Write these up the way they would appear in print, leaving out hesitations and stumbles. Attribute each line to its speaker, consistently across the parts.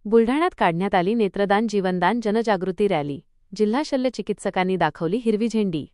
Speaker 1: बुलढाण्यात काढण्यात आली नेत्रदान जीवनदान जनजागृती रॅली. जिल्हा शल्य चिकित्सकांनी दाखवली हिरवी झेंडी.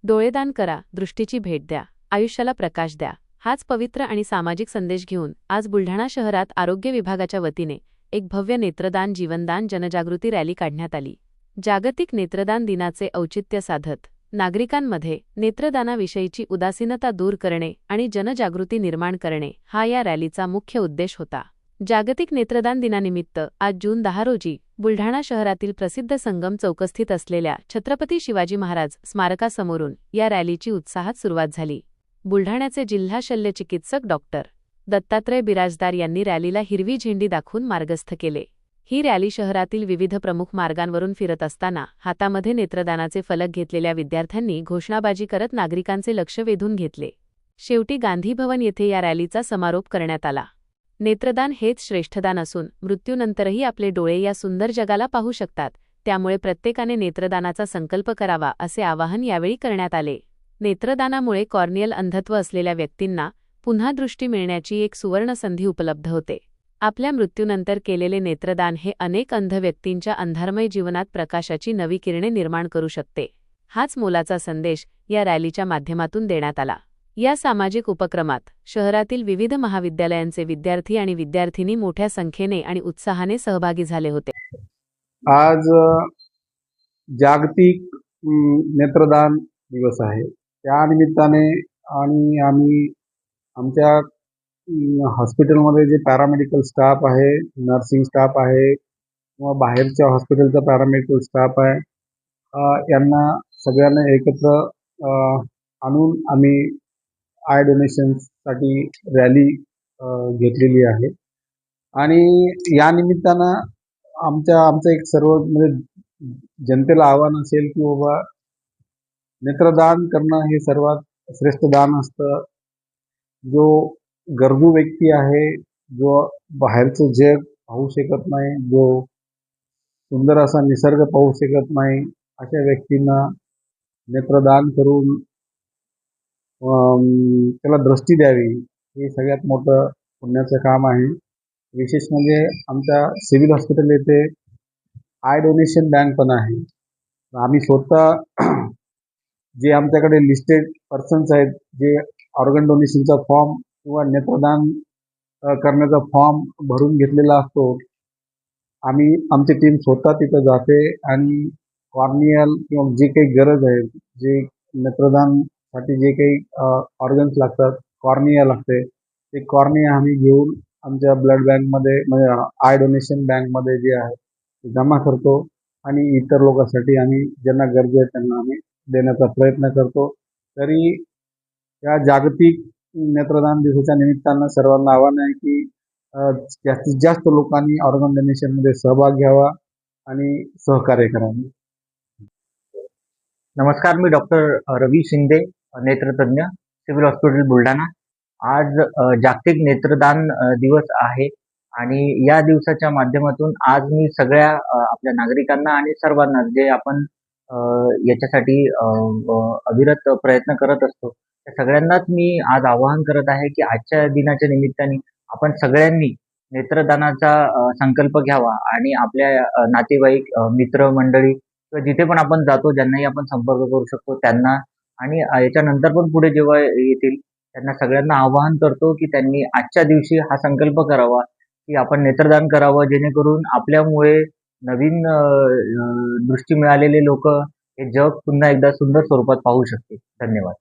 Speaker 1: डोळेदान करा, दृष्टीची भेट द्या, आयुष्याला प्रकाश द्या. हाच पवित्र आणि सामाजिक संदेश घेऊन आज बुलढाणा शहरात आरोग्य विभागाच्या वतीने एक भव्य नेत्रदान जीवनदान जनजागृती रॅली काढण्यात आली. जागतिक नेत्रदान दिनाचे औचित्य साधत नागरिकांमध्ये नेत्रदानाविषयीची उदासीनता दूर करणे आणि जनजागृती निर्माण करणे हा या रॅलीचा मुख्य उद्देश होता. जागतिक नेत्रदान दिनानिमित्त आज जून 10 रोजी बुलढाणा शहरातील प्रसिद्ध संगम चौकस्थित असलेल्या छत्रपती शिवाजी महाराज स्मारकासमोरून या रॅलीची उत्साहात सुरुवात झाली. बुलढाण्याचे जिल्हा शल्य चिकित्सक डॉक्टर दत्तात्रय बिराजदार यांनी रॅलीला हिरवी झेंडी दाखवून मार्गस्थ केले. ही रॅली शहरातील विविध प्रमुख मार्गांवरून फिरत असताना हातामध्ये नेत्रदानाचे फलक घेतलेल्या विद्यार्थ्यांनी घोषणाबाजी करत नागरिकांचे लक्ष वेधून घेतले. शेवटी गांधी भवन येथे या रॅलीचा समारोप करण्यात आला. नेत्रदान हेच श्रेष्ठदान असून मृत्यूनंतरही आपले डोळे या सुंदर जगाला पाहू शकतात. त्यामुळे प्रत्येकाने नेत्रदानाचा संकल्प करावा असे आवाहन यावेळी करण्यात आले. नेत्रदानामुळे कॉर्नियल अंधत्व असलेल्या व्यक्तींना पुन्हा दृष्टी मिळण्याची एक सुवर्ण संधी उपलब्ध होते. आपल्या मृत्यूनंतर केलेले नेत्रदान हे अनेक अंध व्यक्तींच्या अंधारमय जीवनात प्रकाशाची नवी किरणे निर्माण करू शकते. हाच मोलाचा संदेश या रॅलीच्या माध्यमातून देण्यात आला. या सामाजिक उपक्रमात शहरातील विविध महाविद्यालयांचे विद्यार्थी आणि विद्यार्थिनी मोठ्या संख्येने आणि उत्साहाने सहभागी झाले होते.
Speaker 2: आज जागतिक नेत्रदान दिवस आहे. त्या निमित्ताने आणि आम्ही आमच्या हॉस्पिटलमध्ये जे पॅरामेडिकल स्टाफ आहे, नर्सिंग स्टाफ आहे किंवा बाहेरच्या हॉस्पिटलचा पॅरामेडिकल स्टाफ आहे, यांना सगळ्यांना एकत्र आणून आम्ही आय डोनेशनसाठी रॅली घेतलेली आहे. आणि या निमित्तानं आमचं एक सर्व म्हणजे जनतेला आव्हान असेल की बाबा नेत्रदान करणं हे सर्वात श्रेष्ठ दान असतं. जो गरजू व्यक्ती आहे, जो बाहेरचं जग पाहू शकत नाही, जो सुंदर असा निसर्ग पाहू शकत नाही, अशा व्यक्तींना नेत्रदान करून त्याला दृष्टी द्यावी हे सगळ्यात मोठं पुण्याचं काम आहे. विशेष म्हणजे आमच्या सिव्हिल हॉस्पिटल येथे आय डोनेशन बँक पण आहे. आम्ही स्वतः जे आमच्याकडे लिस्टेड पर्सन्स आहेत, जे ऑर्गन डोनेशनचा फॉर्म किंवा नेत्रदान करण्याचा फॉर्म भरून घेतलेला असतो, आमची टीम स्वतः तिथं जाते आणि कॉर्नियल किंवा जे काही गरज आहे, जे नेत्रदानसाठी जे काही ऑर्गन्स लागतात, कॉर्निया लागते, ते कॉर्निया आम्ही घेऊन आमच्या ब्लड बँकमध्ये म्हणजे आय डोनेशन बँकमध्ये जे आहे ते जमा करतो आणि इतर लोकांसाठी आम्ही ज्यांना गरज आहे त्यांना आम्ही देण्याचा प्रयत्न करतो. तरी या जागतिक नेत्रदान दिवसाच्या निमित्तानं सर्वांना आव्हान आहे की जास्तीत जास्त लोकांनी ऑर्गन डोनेशनमध्ये सहभाग घ्यावा आणि सहकार्य करावे.
Speaker 3: नमस्कार, मी डॉक्टर रवी शिंदे, नेत्रतज्ञ, सिव्हिल हॉस्पिटल बुलढाणा. आज जागतिक नेत्रदान दिवस आहे आणि या दिवसाच्या माध्यमातून आज मी सगळ्या आपल्या नागरिकांना आणि सर्वांना जे आपण याच्यासाठी अविरत प्रयत्न करत असतो त्या सगळ्यांनाच मी आज आवाहन करत आहे की आजच्या दिनाच्या निमित्ताने आपण सगळ्यांनी नेत्रदानाचा संकल्प घ्यावा आणि आपल्या नातेवाईक, मित्र मंडळी किंवा जिथे पण आपण जातो, ज्यांनाही आपण संपर्क करू शकतो त्यांना आणि याच्यानंतर पण पुढे जेव्हा येतील त्यांना सगळ्यांना आवाहन करतो की त्यांनी आजच्या दिवशी हा संकल्प करावा की आपण नेत्रदान करावं, जेणेकरून आपल्यामुळे नवीन दृष्टी मिळालेले लोक हे जग पुन्हा एकदा सुंदर स्वरूपात पाहू शकतील. धन्यवाद.